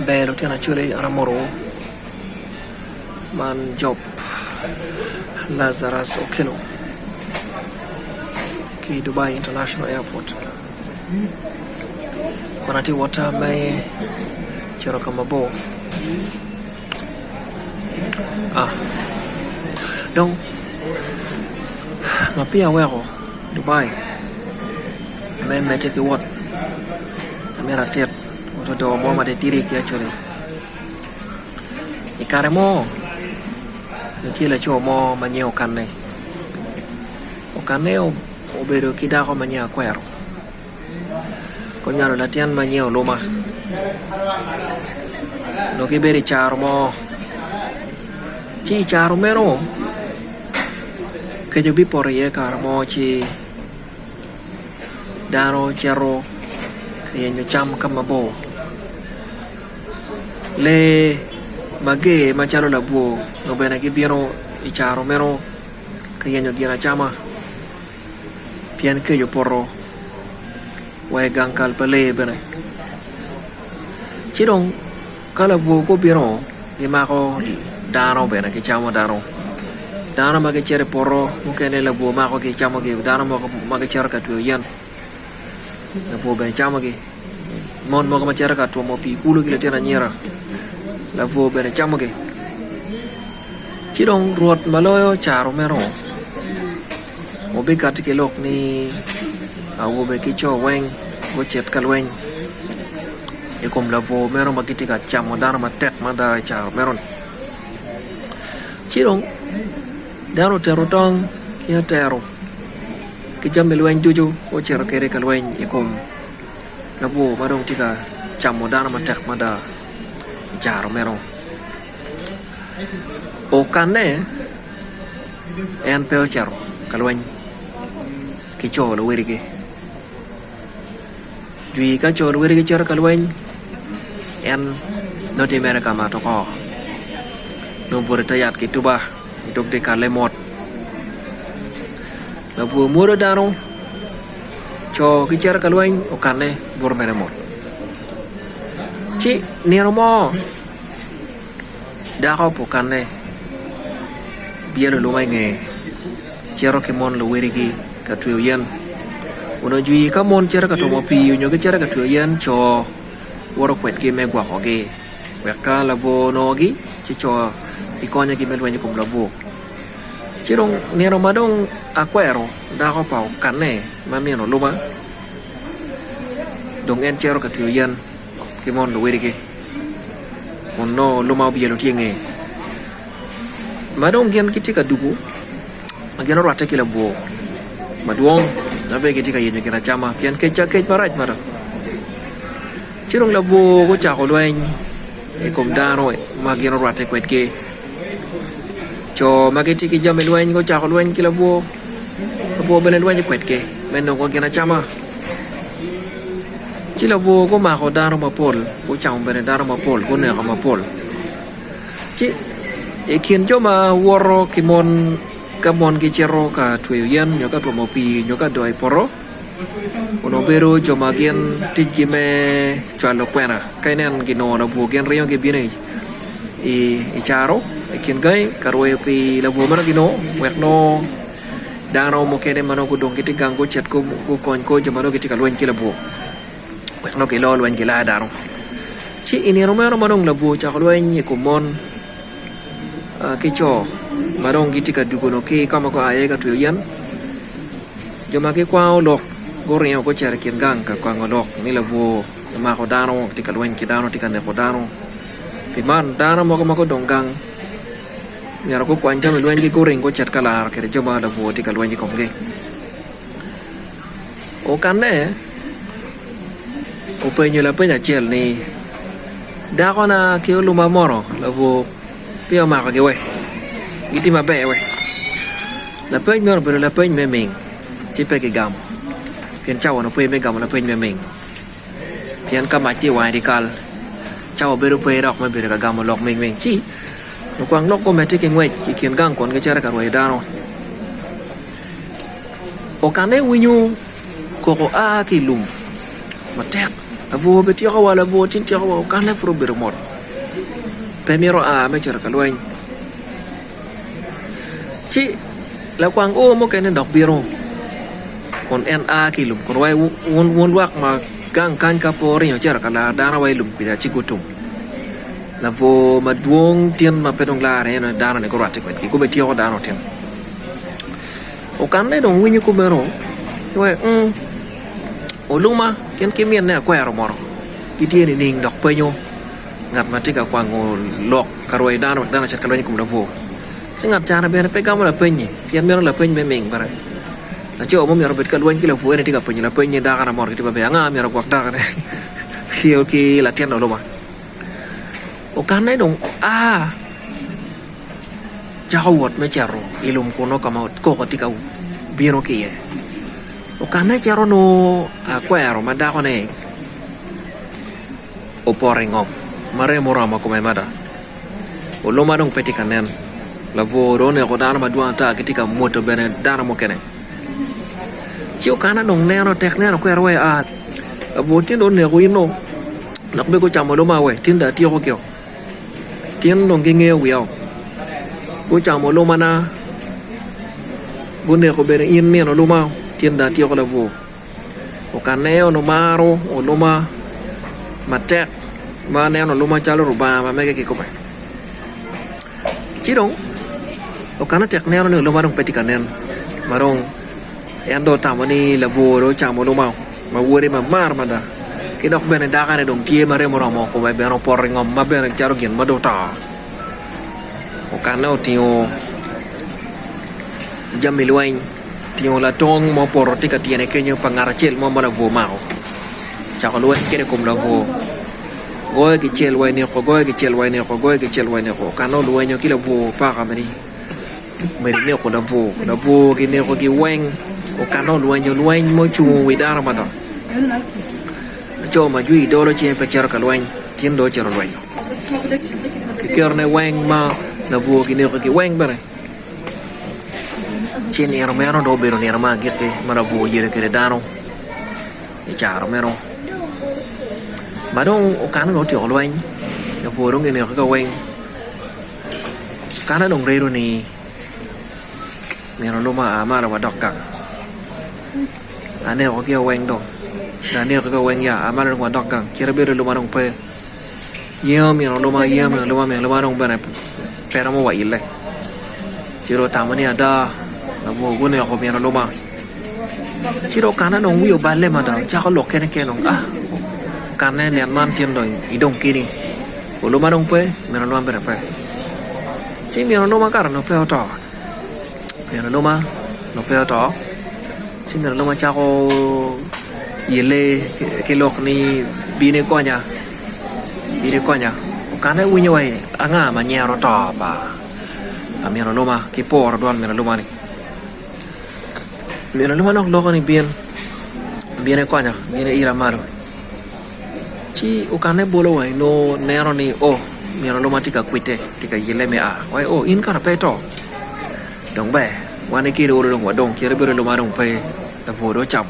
Belo tiana chule aramoro man job Lazarus Okelo ki Dubai International Airport manati wata mai chero kama bo donc ma pia wero Dubai mai mete ki wat mera tet to do mo ma de tiri ki actually ikare mo ki la cho mo ma nyeo kan ne o kan ne o bedo ki da ko ma nya kwero ko nyaro la tian ma nyeo loma no ki beri charo mo chi charo mero ke jo bi por ye kar mo chi daro chero ke nyo cham kama bo le mage machalo la buo no bene che vieno i charo mero che io di na chama pian che io porro wai gankal pele bene chirong kala buo ko biro di mako dano bene che chamo dano ma che cere porro mungkin la buo mako che chamo che dano ma che cerca tu yan la buo ben chamo che mon mo ma cerca tu mo pi culo che le tena nyera la vô bene chamo ke chỉ dong ruột mà lo charo mero một bên cạnh cái lộc ni vô bên cái cho weng vô chết cái weng e kom la vô mero mà cái cái chamo dar mà tek mà da charo mero chỉ dong daro tero tong kia tero cái jam mel weng juju vô chết cái weng e kom la vô mà dong tika chamo dar mà tek mà da charo mero o kanne en peo charo kalwany ki cho lo wirige dui ka cho lo wirige charo kalwany en no te America ma to ko no vore tayat ki tuba itok de kalemot la vu muro dano cho ki charo kalwany o kanne vor meremot ci niromo dako po kanne bielo lumai nge chero ke mon lo werigi ka tuyo yen uno jui ka mon chero ka tomo pi unyo ke chero ka tuyo yen cho woro kwet ke me gwa hoge weka lavo nogi ci cho ikonya ki melwa ni kum lavo chirong nero madong akwero dako pa kanne mamieno luma dong en chero ka tuyo yen ke mon lo werigi no luma bielo tienge madong gen kitika dugu mageno rata kila bo maduong nabe kitika yenye kina chama kian kecha kech maraj mara chirong la bo ko cha ko loen e kom dano mageno rata kwet ke cho mageti ki jame loen ko cha ko loen kila bo belen loen kwet ke menno ko kina chama chila bo ko ma ko daro ma pol ko chang bene daro ma pol ko ne ma pol chi e kien jo ma woro kimon kamon ki chero ka tuyo yen nyo ka promo pi nyo ka doi poro uno bero jo ma gen tiji me chalo kwena kainen gino na bo gen riyo ke bine i charo e kien gai karwe pi la bo mana gino wek no daro mo kene mano ko dong kiti gango chat ko kon ko jo mano kiti ka lwen ki la bo no ke lo lwen gila daro ci ini romero manong labu cha lwen ni kumon ke cho marong giti ka dugono ke kama ko aye ka tu yan joma ke kwa lok goreo ko cher kin gang ka kwa ngolok ni labu ma ko daro ti ka lwen ki daro ti ka ne ko daro pi man daro mo ko donggang nyaro ko kwa njam lwen ki goreng ko chat kala ke joma labu ti ka lwen ki komge o kanne o penyo la penya chel ni da kona ke luma moro la vo pio ma ka we giti ma be we la penya no pero la penya me ming chi pe ke gam pian chao no pe me gam la penya me ming pian ka ma chi wai di kal chao be ru pe rok me be ka gam lok ming ming chi no kwang nok ko me te ke ngwe ki kien gang kon ke chara ka roi da no o kane winyu ko a ki lum ma tek avo beti ko wala avo tinti ko kana fro bermot pemiro a me cer kalwen ci la kwang o mo kene dok biro kon en a ki lum kon wai won wak ma gang kan ka pori yo cer kala dana wai lum pida ci gutum la vo ma duong tien ma pedong la re na dana ne ko rat ko beti ko dana ten o kan ne dong winyu ko bero wai o luma ken kemien ne ko ero moro ti ni ning dok penyo ngat mati ka kwang o lok karoi dana cer kalwen kum la vo sengat cara biar pegang la penye pian biar la penye memeng bare na cho mo mi robet ka luan ki la fu ene tiga penye la penye da kana mor ki ba nga mi ro kwak da kana kio ki la tian lo ba o kan nai dong jawot me charo ilum kono kama ko ko tika biro ki ye o kan nai charo no kwero ma da ko ne o porengom mare morama ko mai mada o lo ma dong peti kanen la voro ne ko dana ma duanta ketika moto bene dana mo kene ciu kana dong ne no tek ne no ko erwe a votin don ne ko ino nak be ko chamo do ma we tin da ti ko kyo tin dong ge nge wi ao ko chamo lo mana bune ko bene in me no lo ma tin da ti ko la vo o kanne no maro o lo ma matek ma ne no lo ma chalo ruba ma me ke ko ba ci dong o kana tek ne no lo marong peti kanen marong endo tamani la voro chamo lo ma wore ma mar mada ki dok bene da kana dong tie mare moramo ko ba beno porringom ma bene charo gen ma do ta o kana o tio jamiluain tio la tong mo poroti ka tiene kenyo pangarachel mo mala vo mao cha ko luan kene kum la vo goy ki chel wai ne ko goy ki chel wai ne ko goy ki chel wai ne ko kana luan yo ki la vo pa ka mani me ne ko la vo ki ne ko ki weng o kana luan yo luan mo chu wi da ra ma da cho ma yui do lo che pe cher ka luan tin do cher luan ki ker ne weng ma la vo ki ne ko ki weng bare chin ero mero do bero ne ma gite ma la vo yere ke da no e cha ro mero mà đâu cá nó tiểu luôn anh nó vừa đâu người này có anh cá nó đồng rê luôn nè nó mà là đọc cả anh này có kia anh đâu anh này có anh ya mà là đọc cả kia bây giờ lô mà đồng pe nhiều mình lô mà đồng bên này pe nó vậy lên chỉ rồi tạm này ada nó vừa cái này có mình lô mà chỉ rồi cá nó đồng nhiều bán lên mà đó chắc có lộc cái nó karena lihat mantin dong hidung kini belum ada pe menolong berapa si menolong makar no pe oto menolong no pe oto si menolong macako yele kilok ni bine konya karena winya wai anga manyero to ba menolong kipor don menolong ni menolong nok lok ni bine konya bine iramaro ci ukane bolo wai no nero ni miro lo mati ka kwite tika yele me wai in ka pe to dong be wani ki ro dong wa dong ki re bero lo ma dong pe la vo do cham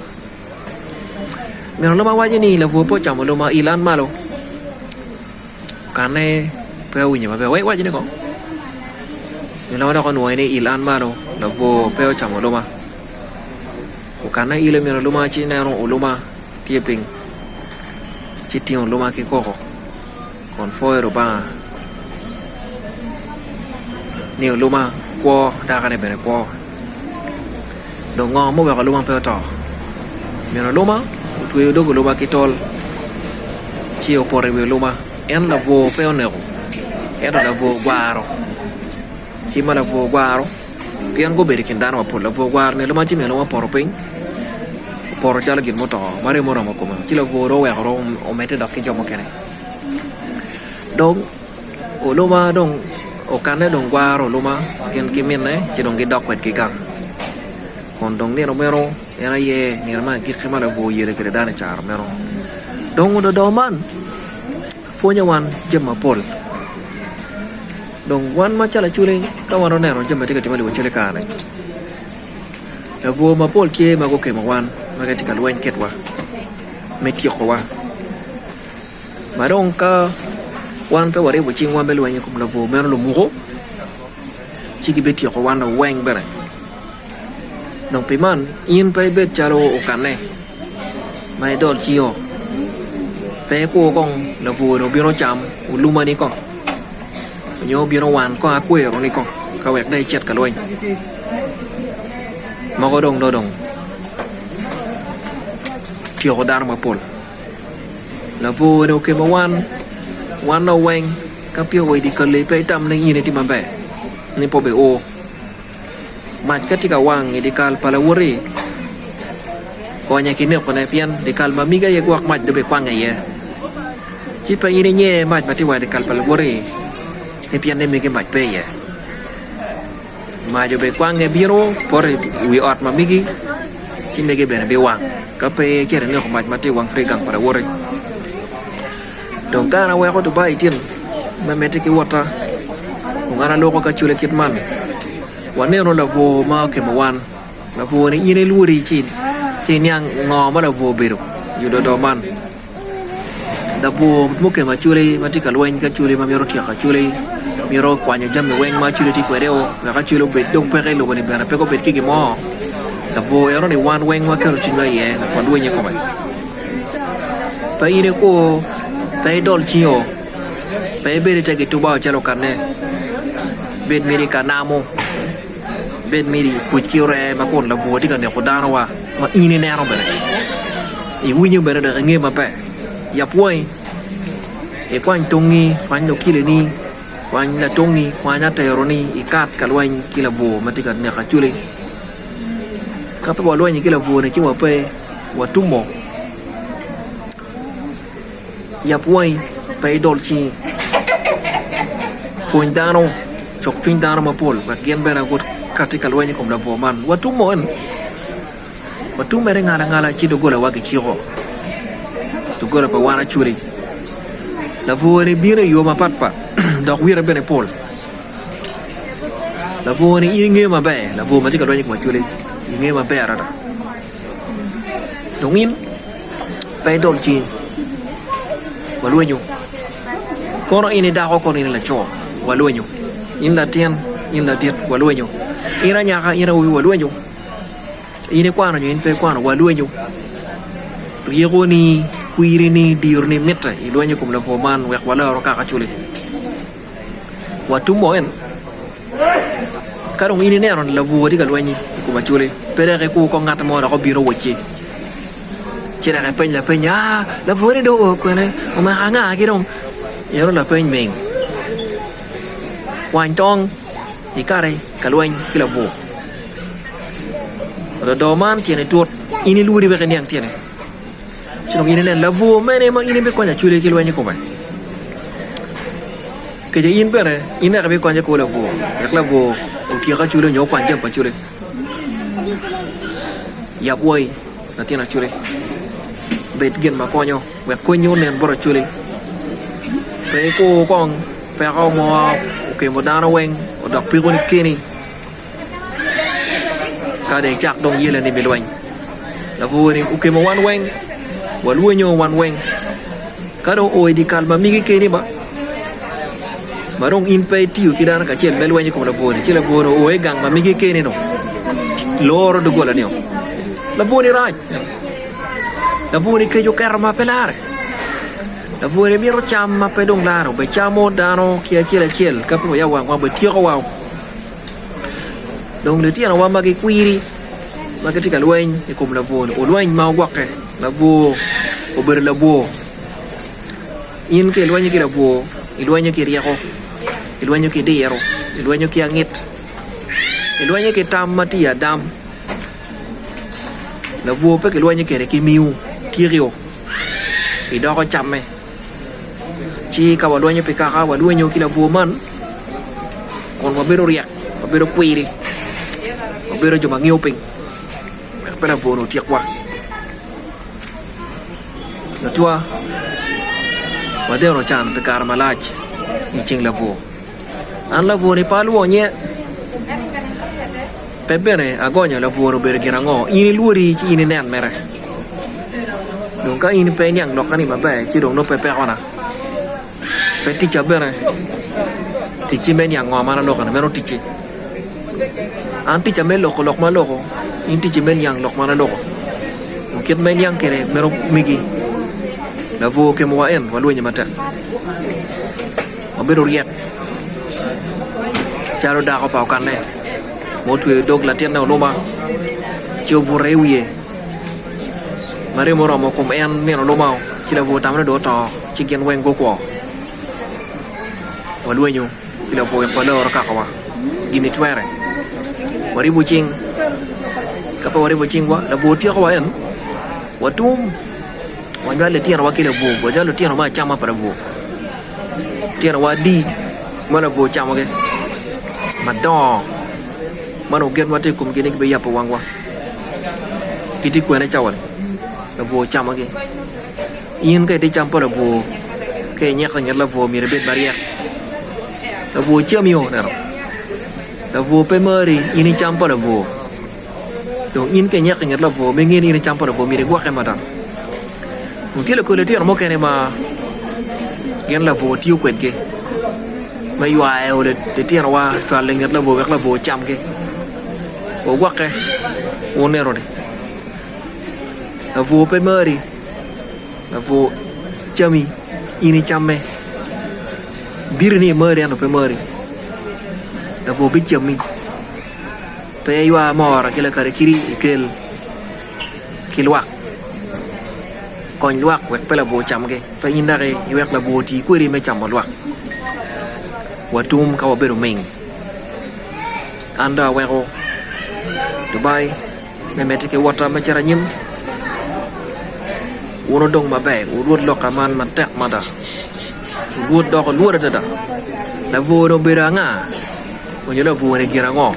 miro lo ma wa ni la vo po cham lo ma ilan ma lo kane pe wi ni ma be wai wa ni ko miro lo ko nuai ni ilan ma lo la vo pe cham lo ma ukane ile miro lo ma chi nero lo ma tie ping chỉ tiêu lô ma cái cô còn phơi rồi ba nhiều lô ma qua đa cái này bên này qua đồ ngon mua vào lô ma phơi tỏ miền lô ma tụi đồ của lô ma cái tol chiều por về lô ma em là vô phơi nèo em là vô qua rồi khi mà là vô qua rồi cái anh có bị kiện đàn mà phun là vô qua miền lô ma chỉ miền lô ma por pin por cha lagi motor mari mora mo kuma chilo voro ya ro o mete dak ki jomo kene dong o loma dong o kan dong wa ro loma ken kimin ne chi dong ki dok wet ki kam kon dong ne ro mero ya ye ni ma ki khama la vo yere ke dane char mero dong do man fo nya wan jema pol dong wan ma chala chule ka wan ro ne ro jema tika timali wo chele ka ne la vo ma pol ke ma ko ke ma wan maga tika luen ket wa metio ko wa mà đông ka wan pe wari bucing wan belu anya kum lavo mer lo mugo chiki beti ko wan weng bere nong piman in pe bet charo okane mai dol chio pe ko kong lavo no biro cham uluma ni kong nyo biro wan ko akwe ro ni kong ka wek dai chet ka loin ma ko dong do dong kio ko dar ma pol lavo no ke ma wan no weng ka pio wei di kale pe tam nei ni ti mambe ni po be o mat ka ti ka wang di kal pala wori ko nya ki ne ko na pian di kal ma mi ga ye gwak mat de be kwang ye chi pa ini nye mat ma ti wa di kal pala wori ni pian ne mi ke mat pe ye ma jo be kwang e biro por wi ot ma mi gi chi me ge be na be wang ka pe che ne ko mat ma ti wang fre gang para wori dong kana we ko to bai tin ma mete ki wata ngara loko ka chule kitman wane no lavo ma ke mawan lavo ni ine luri chin yang ngo ma lavo biru yudo do man lavo mo ke ma chule ma ti ka loin ka chule ma miro tia ka chule miro kwanya jam weng ma chule ti kwere o ka chule be dong pe lo ni bana pe ko bet ki mo lavo ero ni wan weng ma ka chin ga ye ko duwe ni ko mai pa ine ko tay dol chio pe beri tagi tuba chalo kanne bet miri kanamo bet miri kuchire ma kon la voti kan ne ko dano wa ma ini ne ro bere I winyu bere de nge ma pe ya poi e kwan tongi kwan no kile ni kwan na tongi kwan na tero ni ikat kalwan kila vo matika ne ka chule ka pe walwa ni kila vo ne ki wa pe wa tumo ya poi pe dolci fuin dano chok twin dano ma pol va gen bera got katika lwenye kom la voman watu mon watu mere ngala chi do gola wa ke chiro to gola pa wana churi la vore bire yo ma patpa dok wira bene pol la vore inge ma be la vo ma tika lwenye kom churi inge ma be ara dongin pe dolci walwenyo kono ini da ko ini la cho walwenyo in la tien in la tiet walwenyo ira nyaka ira wi walwenyo ini kwano nyin pe kwano walwenyo riego ni kuiri ni dir ni meta ilwenyo kum la foman wek wala ro ka chule watu moen karong ini ne ron la vuodi ka lwenyi kum chule pere ke ku ko ngata mo ra ko biro wochi chere ka penya penya la vuodi do ko ne o ma nga ki dong yero la peny meng wan tong ikare kalwen kila vo la do man tiene tot ini luri be kan yang tiene chino ini len la vo mene ma ini be ko nya chule kilwen ko ba ke je in pere ina ka be ko nya ko la vo la vo o ki ka chule nyo kwan jam pa chule ya boy na tiene chule bet gen ma ko nyo we ko nyo nen boro chule pe ko kong pe ko mo ke mo dano weng o dak pi ko ni kini ka de chak dong yele ni milwen la vo ni u ke mo wan weng wa lu nyo wan weng ka do o di kalma mi ke ni ba marong in pe tiu ki dana ka chen melwen ni ko la vo ni ki la vo no o e gang ma mi ke ni no loro do gola ni o la vo ni raj la vo ni ke yo karma pelare la vuoi miro chamma pe dong laro be chamo dano kia chiel ka po ya wa be tio ko wa dong le tia wa ma ke kwiri ma ke tika lwen e kom la vuoi o lwen ma wa ke la vuoi o ber la vuoi in ke lwen ke la vuoi i lwen ke riako i lwen ke diero i lwen ke angit i lwen ke tam matia dam la vuoi pe ke lwen ke ke miu tirio i do ko chamme chi ka walwenyo pe ka walwenyo kila vuoman kon wabero riak wabero kwiri wabero joma ngioping pera vono tiakwa na tua wadero chan pe kar malaj ni ching la vo an la vo ni palu onye pe bene agonya la vo ro bere girango ini luri chi ini nen mere dong ka ini pe nyang dok ani mabe chi dong no pe pe ona Peticha bene. Tichi men yang ngomana lo kan mero tichi. Anti chamel loko lok maloko. Inti chimen yang lok mana loko. Mungkin men yang kere mero migi. La vo ke mo en walu nya mata. Obero riek. Charo da ko pa kan ne. Mo tu dog la tien na lo ma. Chiu vo rewie. Mare mo ro mo kum en men lo ma. Chi la vo tam na do to chi gen wen go ko. Walu nyu. Chi la vo ko lo ka ka wa. Gini twere. Wari bucing. Kapa wari bucing wa la vo ti ko wa en. Watum. Wajua le tiara wakile vo. Wajua le tiara ma chama para vo. Tiara wa di. Mana vo chama ke. Madong. Mana ugen wate kum kini ke ya pewang wa. Kiti kuene cawan. La vo chama ke. In ke di campo la vo. Ke nyak la vo mi rebet bariak. La vo chamio na. La vo pe mari ini campo la vo. Donc in ke nyak la vo me ngeni ini campo la vo mi re gwa ke madang. Mungkin le kulit dia mau kene ma gen la vo tiu kwen ke ma yuai o le te wa twa le ngat la vo cham ke o wa ke o ne ro de la vo pe mari la vo chami ini chamme bir ni mari ano pe mari la vo bi chami pe yua mora ke la kare kiri kel kilwak còn luộc vẹt phải là vô chấm cái phải nhìn ra cái vẹt là vô thì cuối đi mới chấm một luộc và tum cao ở bên của mình anda vẹt Dubai mẹ cái water mà cara nhím uno dong mà bè uruột lọc aman mà tẹt mà đã uruột đó còn luột đó là vô đâu bê ra ngà còn nhớ là vô này kia ra ngọ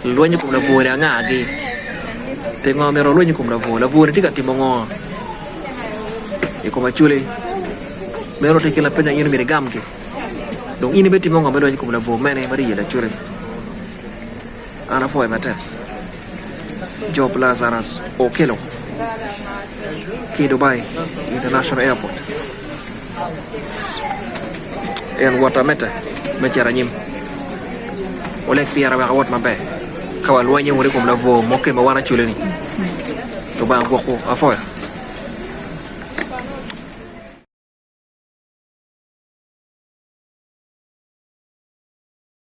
luôn như cũng là vô ra ngà đi te ngo mero lo nyikum la vo ni tiga timongo e ko machule mero te kila penya yin mi gam ke donc ini beti mongo mero nyikum la vo mene mari la chure ana foi mata job Lazarus Okelo ki Dubai International Airport en wata meta mecara nyim oleh piara wa wat mabe kawal wanya ngori kum la vo mokke ma wana chule ni to ba ngoko afoya